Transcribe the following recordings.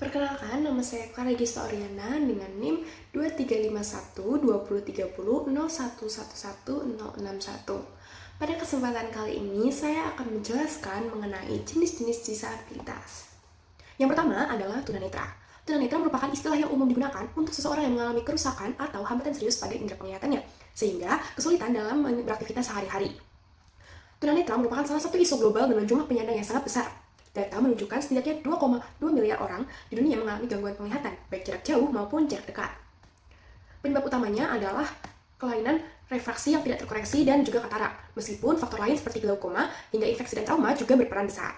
Perkenalkan, nama saya Clara Gista Oriana dengan NIM 2351-2030-0111-061. Pada kesempatan kali ini, saya akan menjelaskan mengenai jenis-jenis disabilitas. Yang pertama adalah tunanetra. Tunanetra merupakan istilah yang umum digunakan untuk seseorang yang mengalami kerusakan atau hambatan serius pada indera penglihatannya, sehingga kesulitan dalam beraktivitas sehari-hari. Tunanetra merupakan salah satu isu global dengan jumlah penyandang yang sangat besar. Data menunjukkan setidaknya 2,2 miliar orang di dunia mengalami gangguan penglihatan, baik jarak jauh maupun jarak dekat. Penyebab utamanya adalah kelainan refraksi yang tidak terkoreksi dan juga katarak, meskipun faktor lain seperti glaukoma hingga infeksi dan trauma juga berperan besar.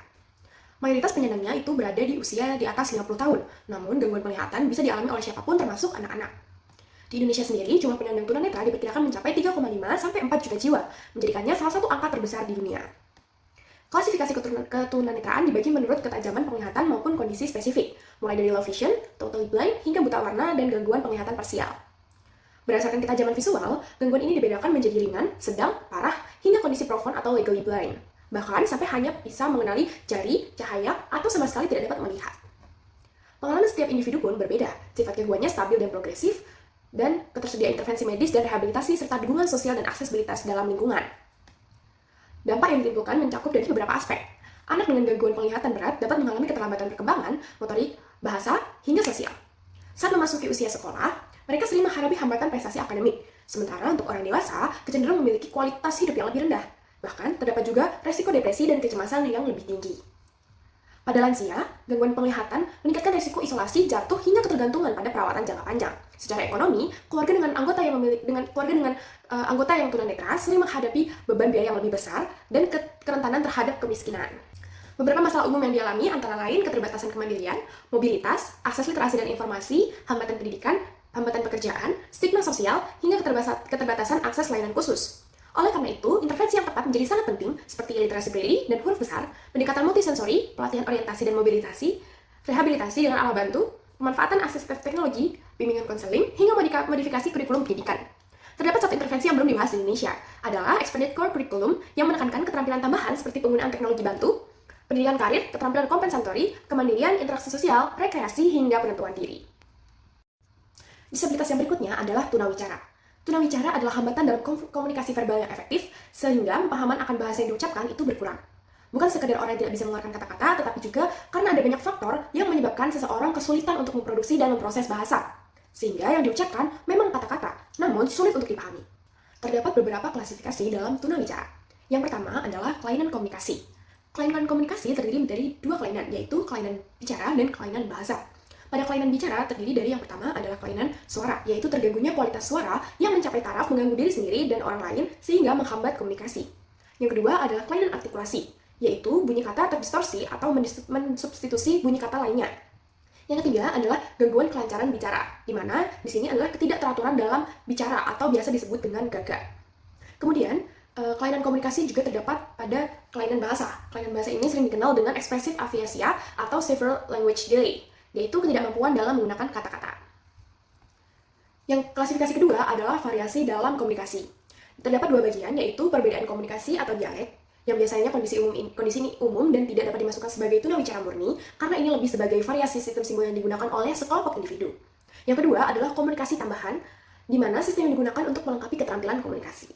Mayoritas penyandangnya itu berada di usia di atas 50 tahun, namun gangguan penglihatan bisa dialami oleh siapapun termasuk anak-anak. Di Indonesia sendiri, jumlah penyandang tunanetra diperkirakan mencapai 3,5 sampai 4 juta jiwa, menjadikannya salah satu angka terbesar di dunia. Klasifikasi ketunanetraan dibagi menurut ketajaman penglihatan maupun kondisi spesifik, mulai dari low vision, totally blind, hingga buta warna dan gangguan penglihatan parsial. Berdasarkan ketajaman visual, gangguan ini dibedakan menjadi ringan, sedang, parah, hingga kondisi profound atau legally blind. Bahkan sampai hanya bisa mengenali jari, cahaya, atau sama sekali tidak dapat melihat. Pengalaman setiap individu pun berbeda, sifat gangguannya stabil dan progresif, dan ketersediaan intervensi medis dan rehabilitasi serta dukungan sosial dan aksesibilitas dalam lingkungan. Dampak yang ditimbulkan mencakup dari beberapa aspek. Anak dengan gangguan penglihatan berat dapat mengalami keterlambatan perkembangan, motorik, bahasa, hingga sosial. Saat memasuki usia sekolah, mereka sering menghadapi hambatan prestasi akademik. Sementara untuk orang dewasa, kecenderungan memiliki kualitas hidup yang lebih rendah. Bahkan, terdapat juga resiko depresi dan kecemasan yang lebih tinggi. Pada lansia, gangguan penglihatan meningkatkan risiko isolasi, jatuh, hingga ketergantungan pada perawatan jangka panjang. Secara ekonomi, keluarga dengan anggota yang tunanetra sering menghadapi beban biaya yang lebih besar dan kerentanan terhadap kemiskinan. Beberapa masalah umum yang dialami antara lain keterbatasan kemandirian, mobilitas, akses literasi dan informasi, hambatan pendidikan, hambatan pekerjaan, stigma sosial, hingga keterbatasan akses layanan khusus. Oleh karena itu, intervensi yang tepat menjadi sangat penting, seperti literasi braille dan huruf besar, pendekatan multisensori, pelatihan orientasi dan mobilisasi, rehabilitasi dengan alat bantu, pemanfaatan akses teknologi, bimbingan konseling, hingga modifikasi kurikulum pendidikan. Terdapat satu intervensi yang belum dibahas di Indonesia, adalah Expanded Core Curriculum yang menekankan keterampilan tambahan seperti penggunaan teknologi bantu, pendidikan karir, keterampilan kompensatori, kemandirian, interaksi sosial, rekreasi, hingga penentuan diri. Disabilitas yang berikutnya adalah tunawicara. Tunawicara adalah hambatan dalam komunikasi verbal yang efektif, sehingga pemahaman akan bahasa yang diucapkan itu berkurang. Bukan sekadar orang yang tidak bisa mengeluarkan kata-kata, tetapi juga karena ada banyak faktor yang menyebabkan seseorang kesulitan untuk memproduksi dan memproses bahasa. Sehingga yang diucapkan memang kata-kata, namun sulit untuk dipahami. Terdapat beberapa klasifikasi dalam tunawicara. Yang pertama adalah kelainan komunikasi. Kelainan komunikasi terdiri dari dua kelainan, yaitu kelainan bicara dan kelainan bahasa. Pada kelainan bicara terdiri dari yang pertama adalah kelainan suara, yaitu terganggunya kualitas suara yang mencapai taraf mengganggu diri sendiri dan orang lain sehingga menghambat komunikasi. Yang kedua adalah kelainan artikulasi, yaitu bunyi kata terdistorsi atau mensubstitusi bunyi kata lainnya. Yang ketiga adalah gangguan kelancaran bicara, di mana di sini adalah ketidakteraturan dalam bicara atau biasa disebut dengan gagak. Kemudian, kelainan komunikasi juga terdapat pada kelainan bahasa. Kelainan bahasa ini sering dikenal dengan expressive aphasia atau several language delay, yaitu ketidakmampuan dalam menggunakan kata-kata. Yang klasifikasi kedua adalah variasi dalam komunikasi. Terdapat dua bagian, yaitu perbedaan komunikasi atau dialek, yang biasanya kondisi ini umum dan tidak dapat dimasukkan sebagai tunawicara murni, karena ini lebih sebagai variasi sistem simbol yang digunakan oleh sekelompok individu. Yang kedua adalah komunikasi tambahan, di mana sistem yang digunakan untuk melengkapi keterampilan komunikasi.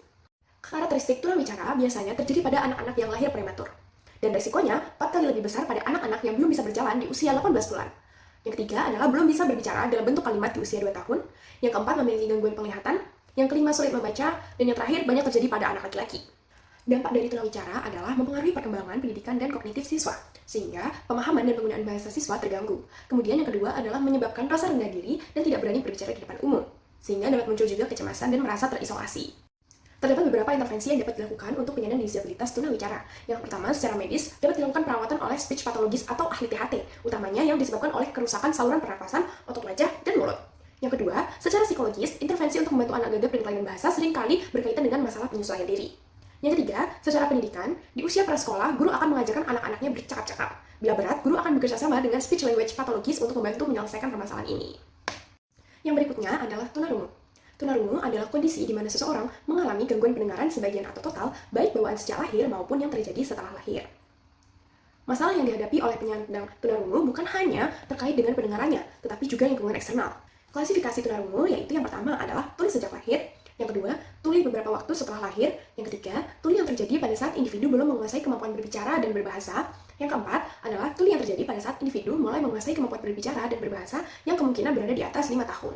Karakteristik tunawicara biasanya terjadi pada anak-anak yang lahir prematur, dan resikonya 4 kali lebih besar pada anak-anak yang belum bisa berjalan di usia 18 bulan. Yang ketiga adalah belum bisa berbicara dalam bentuk kalimat di usia 2 tahun. Yang keempat memiliki gangguan penglihatan. Yang kelima sulit membaca. Dan yang terakhir banyak terjadi pada anak laki-laki. Dampak dari tunawicara adalah mempengaruhi perkembangan pendidikan dan kognitif siswa, sehingga pemahaman dan penggunaan bahasa siswa terganggu. Kemudian yang kedua adalah menyebabkan rasa rendah diri dan tidak berani berbicara di depan umum, sehingga dapat muncul juga kecemasan dan merasa terisolasi. Terdapat beberapa intervensi yang dapat dilakukan untuk penyandang disabilitas tunawicara. Yang pertama, secara medis, dapat dilakukan perawatan oleh speech pathologist atau ahli THT, utamanya yang disebabkan oleh kerusakan saluran pernapasan, otot wajah, dan mulut. Yang kedua, secara psikologis, intervensi untuk membantu anak gagap dan kelainan bahasa seringkali berkaitan dengan masalah penyesuaian diri. Yang ketiga, secara pendidikan, di usia prasekolah, guru akan mengajarkan anak-anaknya bercakap-cakap. Bila berat, guru akan bekerja sama dengan speech language pathologist untuk membantu menyelesaikan permasalahan ini. Yang berikutnya adalah tunarungu. Tunarungu adalah kondisi di mana seseorang mengalami gangguan pendengaran sebagian atau total, baik bawaan sejak lahir maupun yang terjadi setelah lahir. Masalah yang dihadapi oleh penyandang tunarungu bukan hanya terkait dengan pendengarannya, tetapi juga lingkungan eksternal. Klasifikasi tunarungu yaitu yang pertama adalah tuli sejak lahir, yang kedua, tuli beberapa waktu setelah lahir, yang ketiga, tuli yang terjadi pada saat individu belum menguasai kemampuan berbicara dan berbahasa, yang keempat adalah tuli yang terjadi pada saat individu mulai menguasai kemampuan berbicara dan berbahasa yang kemungkinan berada di atas 5 tahun.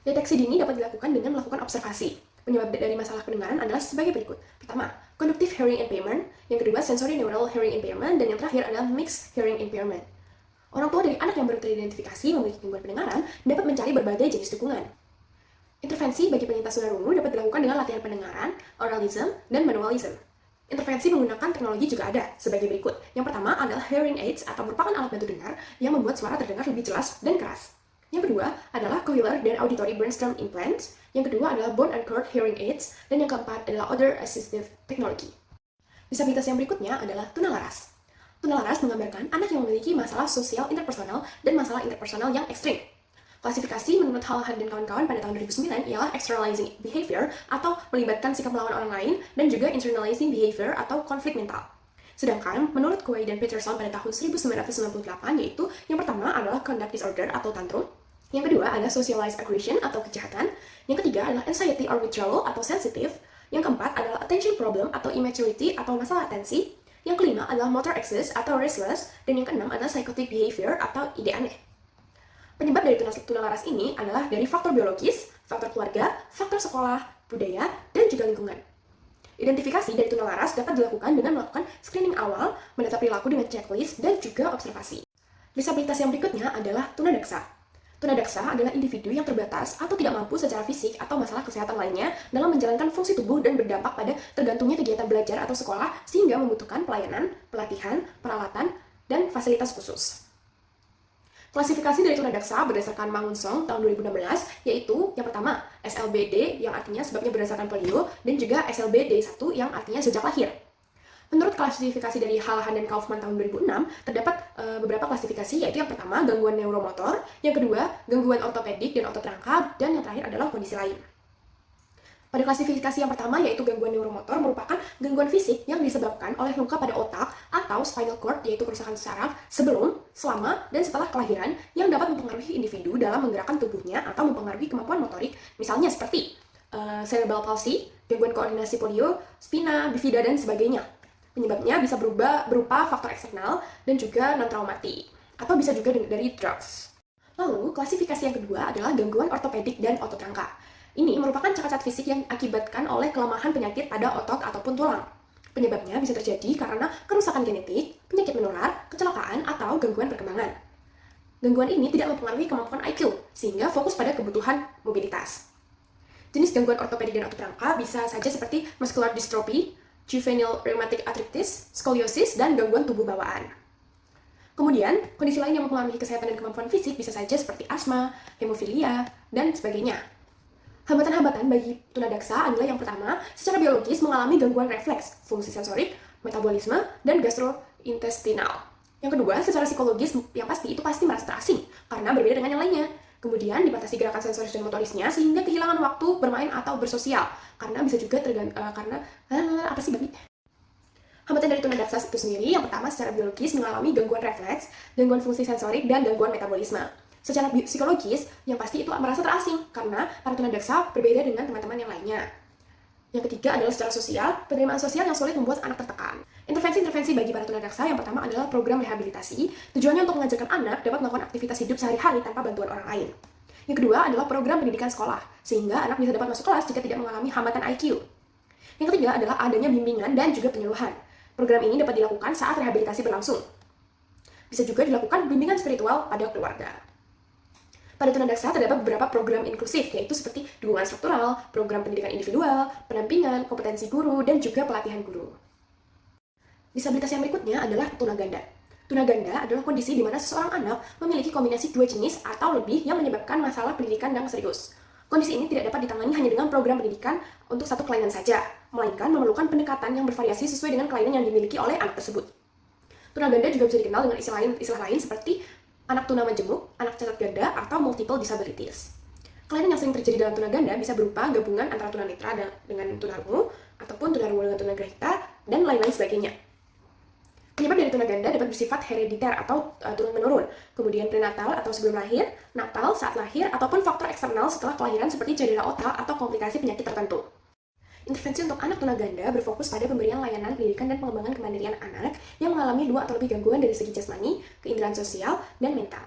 Deteksi dini dapat dilakukan dengan melakukan observasi. Penyebab dari masalah pendengaran adalah sebagai berikut. Pertama, conductive hearing impairment. Yang kedua, sensory neural hearing impairment. Dan yang terakhir adalah mixed hearing impairment. Orang tua dari anak yang baru teridentifikasi memiliki gangguan pendengaran dapat mencari berbagai jenis dukungan. Intervensi bagi penyintas tunarungu dapat dilakukan dengan latihan pendengaran, oralism, dan manualism. Intervensi menggunakan teknologi juga ada, sebagai berikut. Yang pertama adalah hearing aids atau merupakan alat bantu dengar yang membuat suara terdengar lebih jelas dan keras. Yang kedua adalah cochlear dan auditory brainstem implants. Yang kedua adalah bone and cord hearing aids. Dan yang keempat adalah other assistive technology. Disabilitas yang berikutnya adalah tunalaras. Tunalaras menggambarkan anak yang memiliki masalah sosial interpersonal dan masalah interpersonal yang ekstrim. Klasifikasi menurut Halahan dan kawan-kawan pada tahun 2009 ialah externalizing behavior atau melibatkan sikap melawan orang lain dan juga internalizing behavior atau konflik mental. Sedangkan menurut Kuei dan Peterson pada tahun 1998 yaitu yang pertama adalah conduct disorder atau tantrum, yang kedua adalah socialized aggression atau kejahatan, yang ketiga adalah anxiety or withdrawal atau sensitive, yang keempat adalah attention problem atau immaturity atau masalah atensi, yang kelima adalah motor excess atau restless, dan yang keenam adalah psychotic behavior atau ide aneh. Penyebab dari tunalaras ini adalah dari faktor biologis, faktor keluarga, faktor sekolah, budaya, dan juga lingkungan. Identifikasi dari tunalaras dapat dilakukan dengan melakukan screening awal, mendata perilaku dengan checklist, dan juga observasi. Disabilitas yang berikutnya adalah tunadaksa. Tunadaksa adalah individu yang terbatas atau tidak mampu secara fisik atau masalah kesehatan lainnya dalam menjalankan fungsi tubuh dan berdampak pada tergantungnya kegiatan belajar atau sekolah sehingga membutuhkan pelayanan, pelatihan, peralatan, dan fasilitas khusus. Klasifikasi dari tunadaksa berdasarkan Mangunsong tahun 2016 yaitu yang pertama SLBD yang artinya sebabnya berdasarkan polio dan juga SLBD1 yang artinya sejak lahir. Menurut klasifikasi dari Halahan dan Kaufman tahun 2006 terdapat beberapa klasifikasi yaitu yang pertama gangguan neuromotor, yang kedua gangguan ortopedik dan otot rangka, dan yang terakhir adalah kondisi lain. Pada klasifikasi yang pertama yaitu gangguan neuromotor merupakan gangguan fisik yang disebabkan oleh luka pada otak atau spinal cord yaitu kerusakan saraf sebelum, selama, dan setelah kelahiran yang dapat mempengaruhi individu dalam menggerakkan tubuhnya atau mempengaruhi kemampuan motorik misalnya seperti cerebral palsy, gangguan koordinasi polio, spina, bifida, dan sebagainya. Penyebabnya bisa berupa faktor eksternal dan juga non-traumatik atau bisa juga dari drugs. Lalu klasifikasi yang kedua adalah gangguan ortopedik dan otot rangka. Ini merupakan cacat fisik yang akibatkan oleh kelemahan penyakit pada otot ataupun tulang. Penyebabnya bisa terjadi karena kerusakan genetik, penyakit menular, kecelakaan, atau gangguan perkembangan. Gangguan ini tidak mempengaruhi kemampuan IQ, sehingga fokus pada kebutuhan mobilitas. Jenis gangguan ortopedik dan otot rangka bisa saja seperti muscular dystrophy, juvenile rheumatic arthritis, skoliosis, dan gangguan tubuh bawaan. Kemudian, kondisi lain yang mempengaruhi kesehatan dan kemampuan fisik bisa saja seperti asma, hemofilia, dan sebagainya. Hambatan-hambatan bagi tunadaksa adalah yang pertama, secara biologis mengalami gangguan refleks, fungsi sensorik, metabolisme, dan gastrointestinal. Yang kedua, secara psikologis yang pasti merasa terasing karena berbeda dengan yang lainnya. Kemudian dibatasi gerakan sensoris dan motorisnya sehingga kehilangan waktu bermain atau bersosial karena bisa juga Hambatan dari tunadaksa itu sendiri yang pertama secara biologis mengalami gangguan refleks, gangguan fungsi sensorik, dan gangguan metabolisme. Secara psikologis, yang pasti itu merasa terasing karena para tunadaksa berbeda dengan teman-teman yang lainnya. Yang ketiga adalah secara sosial, penerimaan sosial yang sulit membuat anak tertekan. Intervensi-intervensi bagi para tunadaksa yang pertama adalah program rehabilitasi, tujuannya untuk mengajarkan anak dapat melakukan aktivitas hidup sehari-hari tanpa bantuan orang lain. Yang kedua adalah program pendidikan sekolah, sehingga anak bisa dapat masuk kelas jika tidak mengalami hambatan IQ. Yang ketiga adalah adanya bimbingan dan juga penyuluhan. Program ini dapat dilakukan saat rehabilitasi berlangsung. Bisa juga dilakukan bimbingan spiritual pada keluarga. Pada tunadaksa terdapat beberapa program inklusif, yaitu seperti dukungan struktural, program pendidikan individual, pendampingan, kompetensi guru, dan juga pelatihan guru. Disabilitas yang berikutnya adalah tunaganda. Tunaganda adalah kondisi di mana seseorang anak memiliki kombinasi dua jenis atau lebih yang menyebabkan masalah pendidikan yang serius. Kondisi ini tidak dapat ditangani hanya dengan program pendidikan untuk satu kelainan saja, melainkan memerlukan pendekatan yang bervariasi sesuai dengan kelainan yang dimiliki oleh anak tersebut. Tunaganda juga bisa dikenal dengan istilah lain seperti anak tuna majemuk, anak cacat ganda, atau multiple disabilities. Kelainan yang sering terjadi dalam tunaganda bisa berupa gabungan antara tunanetra dengan tunarungu, ataupun tunarungu dengan tunagrahita, dan lain-lain sebagainya. Penyebab dari tuna ganda dapat bersifat herediter atau turun-menurun, kemudian prenatal atau sebelum lahir, natal saat lahir, ataupun faktor eksternal setelah kelahiran seperti cedera otak atau komplikasi penyakit tertentu. Intervensi untuk anak tuna ganda berfokus pada pemberian layanan pendidikan dan pengembangan kemandirian anak yang mengalami 2 atau lebih gangguan dari segi jasmani, keindahan sosial, dan mental.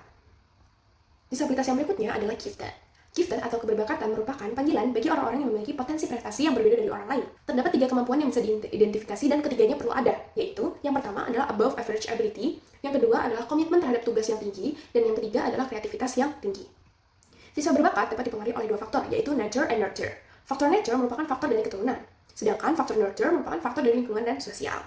Disabilitas yang berikutnya adalah gifted. Gifted atau keberbakatan merupakan panggilan bagi orang-orang yang memiliki potensi prestasi yang berbeda dari orang lain. Terdapat 3 kemampuan yang bisa diidentifikasi dan ketiganya perlu ada, yaitu yang pertama adalah above average ability, yang kedua adalah komitmen terhadap tugas yang tinggi, dan yang ketiga adalah kreativitas yang tinggi. Siswa berbakat dapat dipengaruhi oleh 2 faktor, yaitu nature and nurture. Faktor nature merupakan faktor dari keturunan, sedangkan faktor nurture merupakan faktor dari lingkungan dan sosial.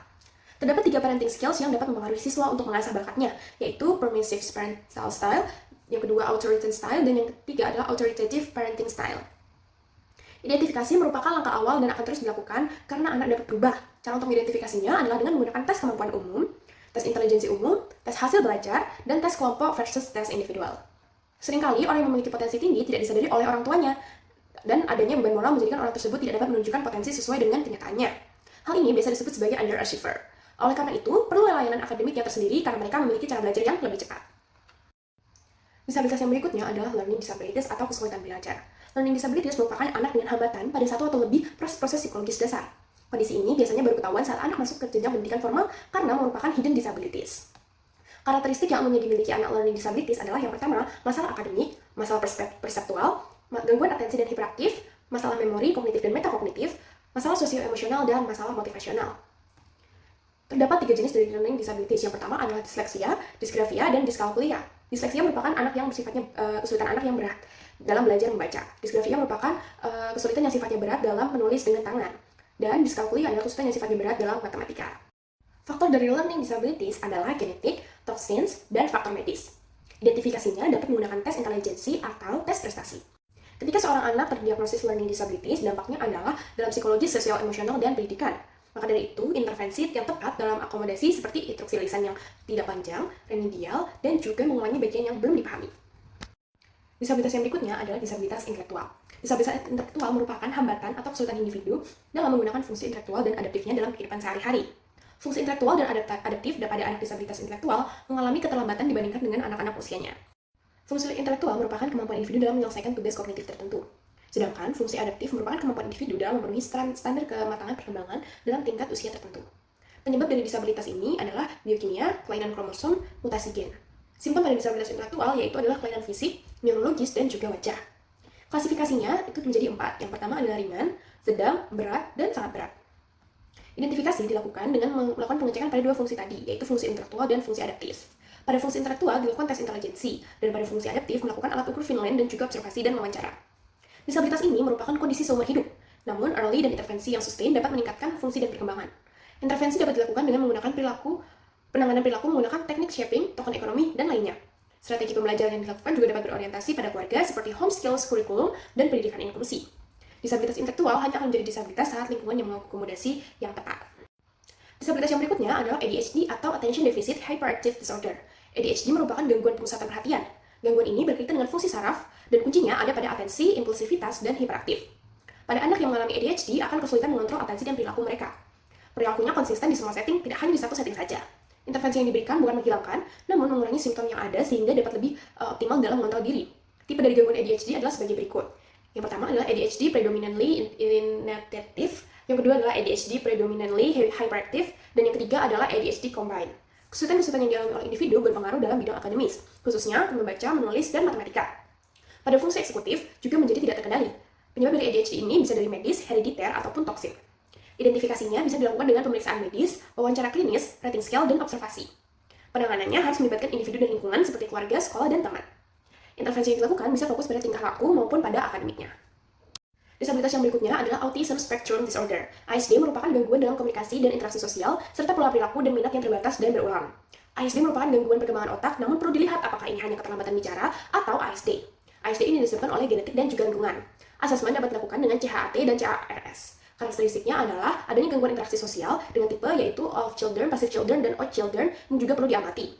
Terdapat 3 parenting skills yang dapat mempengaruhi siswa untuk mengasah bakatnya, yaitu permissive parental style, yang kedua authoritarian style, dan yang ketiga adalah authoritative parenting style. Identifikasi merupakan langkah awal dan akan terus dilakukan karena anak dapat berubah. Cara untuk mengidentifikasinya adalah dengan menggunakan tes kemampuan umum, tes intelijensi umum, tes hasil belajar, dan tes kelompok versus tes individual. Seringkali orang yang memiliki potensi tinggi tidak disadari oleh orang tuanya, dan adanya beban moral menjadikan orang tersebut tidak dapat menunjukkan potensi sesuai dengan kenyataannya. Hal ini biasa disebut sebagai underachiever. Oleh karena itu, perlu layanan akademik yang tersendiri karena mereka memiliki cara belajar yang lebih cepat. Disabilitas yang berikutnya adalah learning disabilities atau kesulitan belajar. Learning disabilities merupakan anak dengan hambatan pada 1 atau lebih proses-proses psikologis dasar. Kondisi ini biasanya baru ketahuan saat anak masuk ke jenjang pendidikan formal karena merupakan hidden disabilities. Karakteristik yang umumnya dimiliki anak learning disabilities adalah yang pertama, masalah akademik, masalah perseptual, gangguan atensi dan hiperaktif, masalah memori, kognitif dan metakognitif, masalah sosio-emosional, dan masalah motivasional. Terdapat 3 jenis dari learning disabilities. Yang pertama adalah disleksia, dysgrafia, dan dyscalculia. Disleksia merupakan anak yang sifatnya kesulitan anak yang berat dalam belajar membaca. Dysgrafia merupakan kesulitan yang sifatnya berat dalam menulis dengan tangan. Dan dyscalculia adalah kesulitan yang sifatnya berat dalam matematika. Faktor dari learning disabilities adalah genetik, toxins, dan faktor medis. Identifikasinya dapat menggunakan tes intelijensi atau tes prestasi. Ketika seorang anak terdiagnosis learning disabilities, dampaknya adalah dalam psikologis, sosial, emosional, dan pendidikan. Maka dari itu, intervensi yang tepat dalam akomodasi seperti instruksi lisan yang tidak panjang, remedial, dan juga mengulangi bagian yang belum dipahami. Disabilitas yang berikutnya adalah disabilitas intelektual. Disabilitas intelektual merupakan hambatan atau kesulitan individu dalam menggunakan fungsi intelektual dan adaptifnya dalam kehidupan sehari-hari. Fungsi intelektual dan adaptif pada anak disabilitas intelektual mengalami keterlambatan dibandingkan dengan anak-anak usianya. Fungsi intelektual merupakan kemampuan individu dalam menyelesaikan tugas kognitif tertentu. Sedangkan fungsi adaptif merupakan kemampuan individu dalam memenuhi standar kematangan perkembangan dalam tingkat usia tertentu. Penyebab dari disabilitas ini adalah biokimia, kelainan kromosom, mutasi gen. Simptom pada disabilitas intelektual yaitu adalah kelainan fisik, neurologis, dan juga wajah. Klasifikasinya itu menjadi 4. Yang pertama adalah ringan, sedang, berat, dan sangat berat. Identifikasi dilakukan dengan melakukan pengecekan pada 2 fungsi tadi, yaitu fungsi intelektual dan fungsi adaptif. Pada fungsi intelektual dilakukan tes intelijensi, dan pada fungsi adaptif melakukan alat ukur Vineland dan juga observasi dan wawancara. Disabilitas ini merupakan kondisi seumur hidup, namun early dan intervensi yang sustain dapat meningkatkan fungsi dan perkembangan. Intervensi dapat dilakukan dengan menggunakan penanganan perilaku menggunakan teknik shaping, token ekonomi, dan lainnya. Strategi pembelajaran yang dilakukan juga dapat berorientasi pada keluarga seperti home skills, kurikulum, dan pendidikan inklusi. Disabilitas intelektual hanya akan menjadi disabilitas saat lingkungan yang mengakomodasi yang tepat. Disabilitas yang berikutnya adalah ADHD atau Attention Deficit Hyperactive Disorder. ADHD merupakan gangguan pusatan perhatian. Gangguan ini berkaitan dengan fungsi saraf, dan kuncinya ada pada atensi, impulsivitas, dan hiperaktif. Pada anak yang mengalami ADHD akan kesulitan mengontrol atensi dan perilaku mereka. Perilakunya konsisten di semua setting, tidak hanya di satu setting saja. Intervensi yang diberikan bukan menghilangkan, namun mengurangi simptom yang ada sehingga dapat lebih optimal dalam mengontrol diri. Tipe dari gangguan ADHD adalah sebagai berikut. Yang pertama adalah ADHD predominantly inattentive, yang kedua adalah ADHD predominantly hyperactive, dan yang ketiga adalah ADHD combined. Kesulitan-kesulitan yang dialami oleh individu berpengaruh dalam bidang akademis, khususnya membaca, menulis, dan matematika. Pada fungsi eksekutif juga menjadi tidak terkendali. Penyebab dari ADHD ini bisa dari medis, herediter, ataupun toksin. Identifikasinya bisa dilakukan dengan pemeriksaan medis, wawancara klinis, rating scale, dan observasi. Penanganannya harus melibatkan individu dan lingkungan seperti keluarga, sekolah, dan teman. Intervensi yang dilakukan bisa fokus pada tingkah laku maupun pada akademiknya. Disabilitas yang berikutnya adalah Autism Spectrum Disorder. ASD merupakan gangguan dalam komunikasi dan interaksi sosial, serta pola perilaku dan minat yang terbatas dan berulang. ASD merupakan gangguan perkembangan otak, namun perlu dilihat apakah ini hanya keterlambatan bicara atau ASD. ASD ini disebabkan oleh genetik dan juga lingkungan. Asesmen dapat dilakukan dengan CHAT dan CARS. Karakteristiknya adalah adanya gangguan interaksi sosial dengan tipe yaitu of children, passive children, dan odd children yang juga perlu diamati.